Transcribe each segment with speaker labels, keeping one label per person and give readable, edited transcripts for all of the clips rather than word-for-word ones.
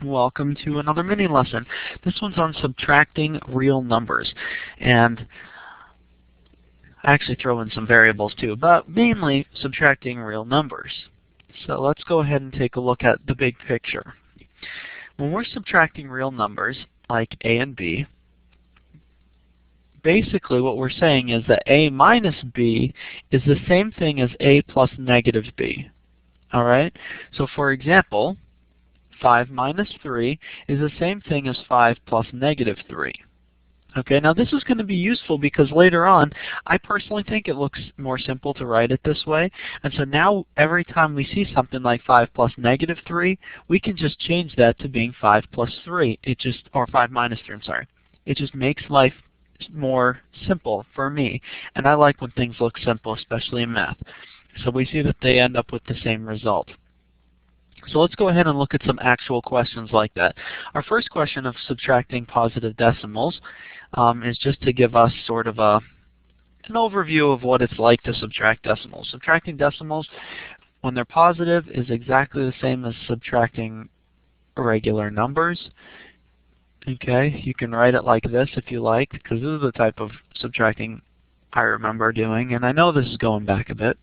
Speaker 1: Welcome to another mini lesson. This one's on subtracting real numbers. And I actually throw in some variables too, but mainly subtracting real numbers. So let's go ahead and take a look at the big picture. When we're subtracting real numbers, like a and b, basically what we're saying is that a minus b is the same thing as a plus negative b. Alright? So for example, 5 minus 3 is the same thing as 5 plus negative 3. Okay, now this is going to be useful because later on, I personally think it looks more simple to write it this way. And so now every time we see something like 5 plus negative 3, we can just change that to being 5 plus 3. Or 5 minus 3, I'm sorry. It just makes life more simple for me. And I like when things look simple, especially in math. So we see that they end up with the same result. So let's go ahead and look at some actual questions like that. Our first question of subtracting positive decimals is just to give us sort of an overview of what it's like to subtract decimals. Subtracting decimals when they're positive is exactly the same as subtracting regular numbers. Okay, you can write it like this if you like, because this is the type of subtracting I remember doing, and I know this is going back a bit.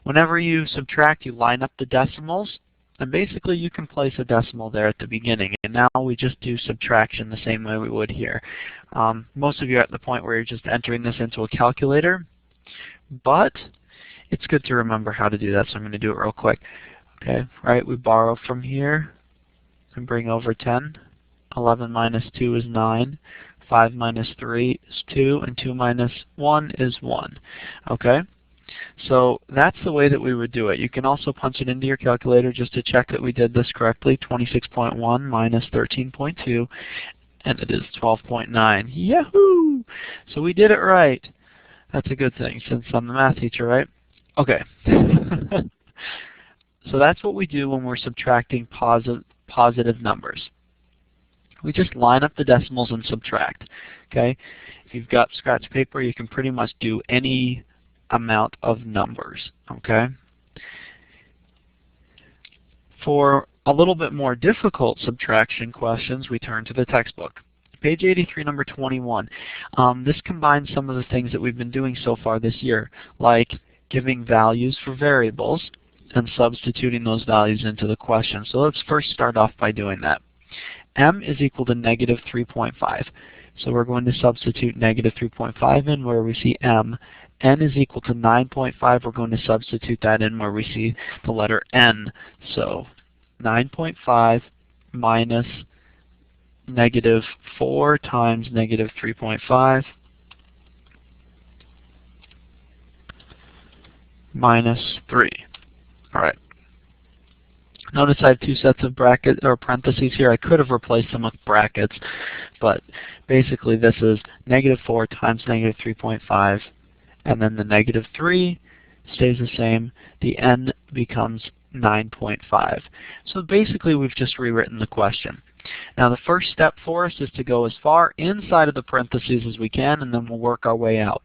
Speaker 1: Whenever you subtract, you line up the decimals, and basically you can place a decimal there at the beginning. And now we just do subtraction the same way we would here. Most of you are at the point where you're just entering this into a calculator, but it's good to remember how to do that, so I'm going to do it real quick. Okay, right, we borrow from here and bring over 10. 11 minus 2 is 9. 5 minus 3 is 2, and 2 minus 1 is 1. Okay? So that's the way that we would do it. You can also punch it into your calculator just to check that we did this correctly. 26.1 minus 13.2, and it is 12.9. Yahoo! So we did it right. That's a good thing since I'm the math teacher, right? Okay. So that's what we do when we're subtracting positive numbers. We just line up the decimals and subtract. Okay? If you've got scratch paper, you can pretty much do any amount of numbers. Okay? For a little bit more difficult subtraction questions, we turn to the textbook. Page 83, number 21. This combines some of the things that we've been doing so far this year, like giving values for variables and substituting those values into the question. So let's first start off by doing that. M is equal to negative 3.5. So we're going to substitute negative 3.5 in where we see M. N is equal to 9.5. We're going to substitute that in where we see the letter N. So 9.5 minus negative 4 times negative 3.5 minus 3. All right. Notice I have two sets of brackets or parentheses here. I could have replaced them with brackets, but basically this is negative 4 times negative 3.5, and then the negative 3 stays the same. The n becomes 9.5. So basically we've just rewritten the question. Now the first step for us is to go as far inside of the parentheses as we can, and then we'll work our way out.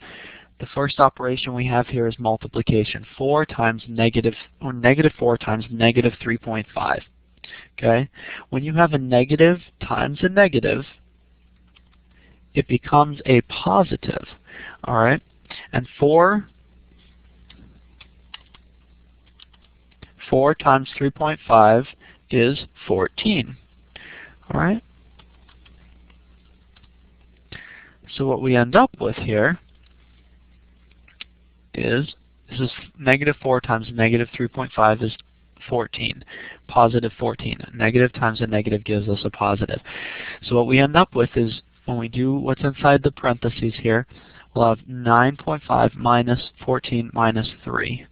Speaker 1: The first operation we have here is multiplication. 4 times negative 4 times negative 3.5. Okay? When you have a negative times a negative, it becomes a positive. All right? And 4 times 3.5 is 14. All right? So what we end up with here is, this is negative 4 times negative 3.5 is 14. Positive 14. Negative times a negative gives us a positive. So what we end up with is, when we do what's inside the parentheses here, we'll have 9.5 minus 14 minus 3.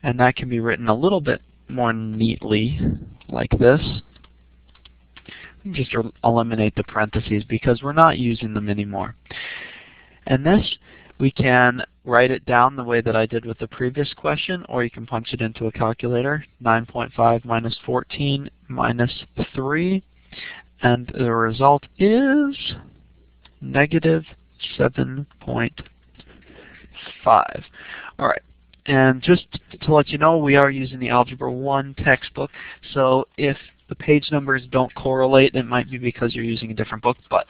Speaker 1: And that can be written a little bit more neatly, like this. Just eliminate the parentheses because we're not using them anymore. And this, we can write it down the way that I did with the previous question, or you can punch it into a calculator. 9.5 minus 14 minus 3, and the result is negative 7.5. All right, and just to let you know, we are using the Algebra 1 textbook, so if the page numbers don't correlate, it might be because you're using a different book, but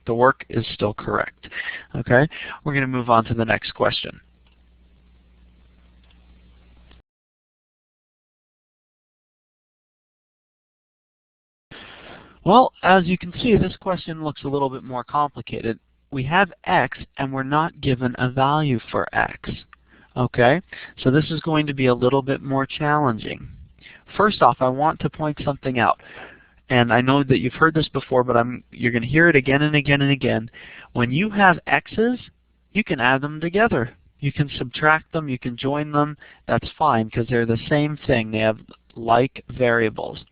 Speaker 1: the work is still correct. Okay? We're going to move on to the next question. Well, as you can see, this question looks a little bit more complicated. We have x, and we're not given a value for x. Okay? So this is going to be a little bit more challenging. First off, I want to point something out. And I know that you've heard this before, but you're going to hear it again and again and again. When you have x's, you can add them together. You can subtract them, you can join them. That's fine, because they're the same thing. They have like variables.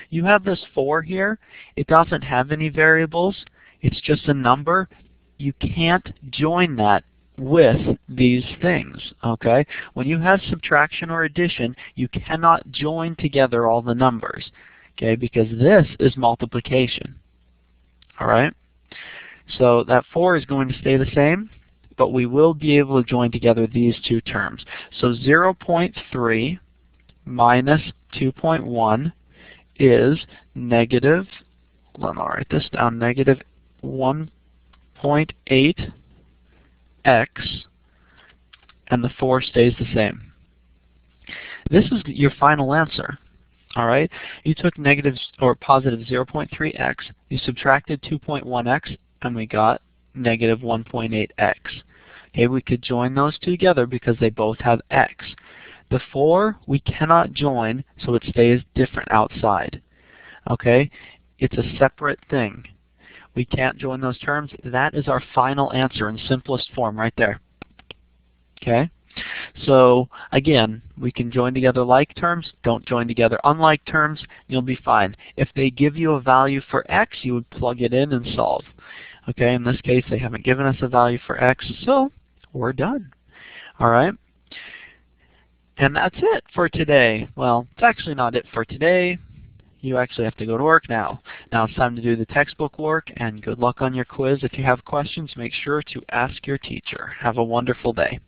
Speaker 1: You have this 4 here. It doesn't have any variables. It's just a number. You can't join that with these things. Okay? When you have subtraction or addition, you cannot join together all the numbers. Okay? Because this is multiplication. All right? So that 4 is going to stay the same, but we will be able to join together these two terms. So 0.3 minus 2.1 is negative, I'll write this down, negative 1.8x, and the 4 stays the same. This is your final answer. All right? You took negative or positive 0.3x, you subtracted 2.1x, and we got negative 1.8x. Okay, we could join those two together because they both have x. The 4 we cannot join, so it stays different outside. Okay? It's a separate thing. We can't join those terms. That is our final answer in simplest form right there. Okay? So again, we can join together like terms, don't join together unlike terms, you'll be fine. If they give you a value for x, you would plug it in and solve. Okay, in this case they haven't given us a value for x, so we're done. Alright? And that's it for today. Well, it's actually not it for today. You actually have to go to work now. Now it's time to do the textbook work, and good luck on your quiz. If you have questions, make sure to ask your teacher. Have a wonderful day.